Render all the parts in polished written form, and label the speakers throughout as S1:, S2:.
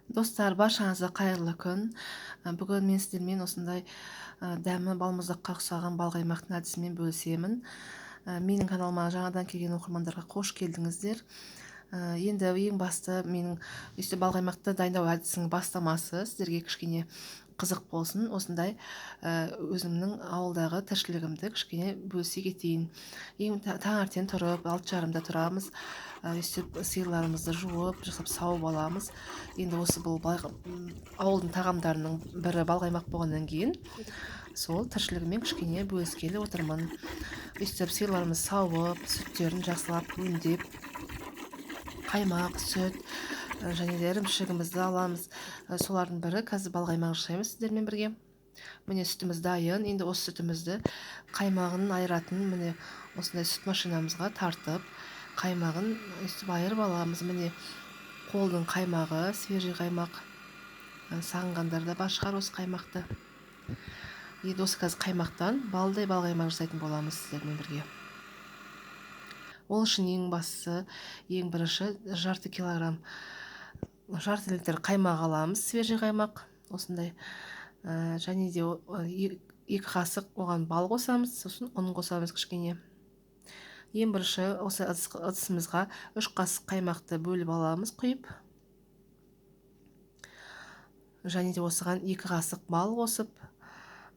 S1: Достар, баршаңызға қайырлы күн. Бүгін мен сіздермен осындай дәмі балмұздаққа ұқсаған балқаймақтың әдісімен бөлісемін. Менің каналыма жаңадан келген оқырмандарға қош келдіңіздер. Енді ең басты менің балқаймақты дайындау әдісінің бастамасы сіздерге кішкене қызық болсын. Осындай өзімнің ауылдағы тіршілігімді кішкене бөлісе кетейін. Таңертең тұрып 6:30-да тұрамыз. Сиырларымызды жуып жасап сауып аламыз. Енді осы бұл ауылдың тағамдарының бірі балқаймақ болғаннан кейін сол тіршілігімен кішкене бөліскелі отырмын. Сиырларымыз сауып, сүттерін жақсылап өңдеп, қаймақ, сүт және де ірімшігімізді аламыз. Солардың бірі қазір балқаймақ жасаймыз сіздермен бірге. Міне сүтіміз дайын. Енді осы сүтімізді қаймағын айыратын міне осындай сүт машинамызға тартып, қаймағын айырып аламыз. Міне қолдың қаймағы, свежий қаймақ. Сағынғандар да бар шығар осы қаймақты. Енді осы қазір қаймақтан балдай балқаймақ жасайтын боламыз сіздермен бірге. Ол үшін ең бастысы, ең бірінші жарты литр қаймақ аламыз, свежий қаймақ. Осындай және де 2 қасық оған бал қосамыз, сосын ұн қосамыз кішкене. Ең бірінші осы ыдысымызға 3 қасық қаймақты бөліп аламыз құйып. Және де осыған 2 қасық бал қосып,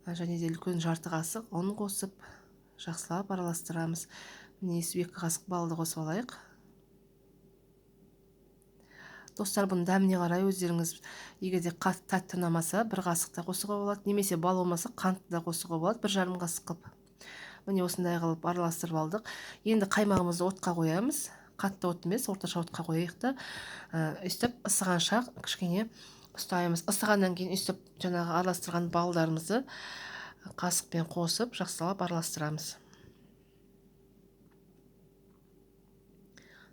S1: және де үлкен жарты қасық ұн қосып, жақсылап араластырамыз. Міне 2 қасық балды қосып алайық. Достар, бұның дәміне қарай өздеріңіз егер де тәтті ұнамаса 1 қасық та қосуға болады, немесе бал болмаса қантты да қосуға болады, 1,5 қасық қылып. Міне осындай қылып араластырып алдық. Енді қаймағымызды отқа қоямыз. Қатты от емес, орташа отқа қояйық та, ысығанша кішкене ұстаймыз. Ысығаннан кейін жаңағы араластырған балдарымызды қасықпен қосып, жақсылап араластырамыз.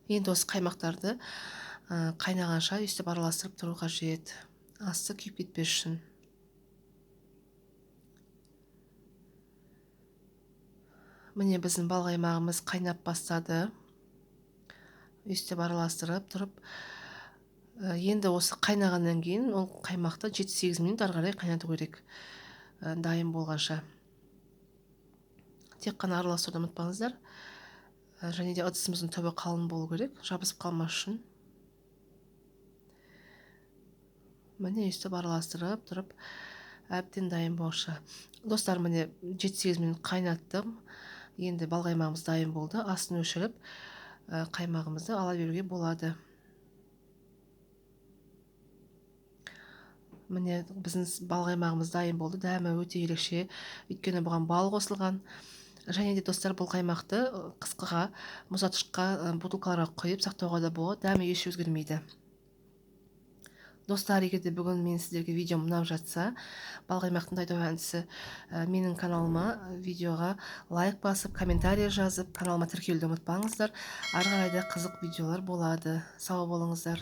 S1: Енді осы қаймақтарды қайнағанша араластырып тұру қажет. Асты күйіп кетпес үшін. Міне біздің балқаймағымыз қайнап бастады. Араластырып тұрып, енді осы қайнағаннан кейін ол қаймақты 7-8 минут ары қарай қайнату керек, дайын болғанша. Тек қана араластыруды ұмытпаңыздар. Және де ыдысымыздың түбі қалың болу керек, жабысып қалмас үшін. Міне араластырып тұрып, әбден дайын болшы. Достар, міне 7-8 минут қайнаттым. Енді балқаймағымыз дайын болды. Астын өшіріп, қаймағымызды ала беруге болады. Міне біздің балқаймағымыз дайын болды. Дәмі өте ерекше, өйткені бұған бал қосылған. Және де достар, бұл қаймақты қысқыға, мұздатқышқа, бутылкаларға құйып сақтауға да болады. Дәмі еш өзгермейді. Достар, егер де бүгін мен сіздерге видеом ұнап жатса, балқаймақтың дайындау әдісі менің каналыма видеоға лайк басып, комментарий жазып, каналыма тіркелуді ұмытпаңыздар. Ары қарай да қызық видеолар болады. Сау болыңыздар.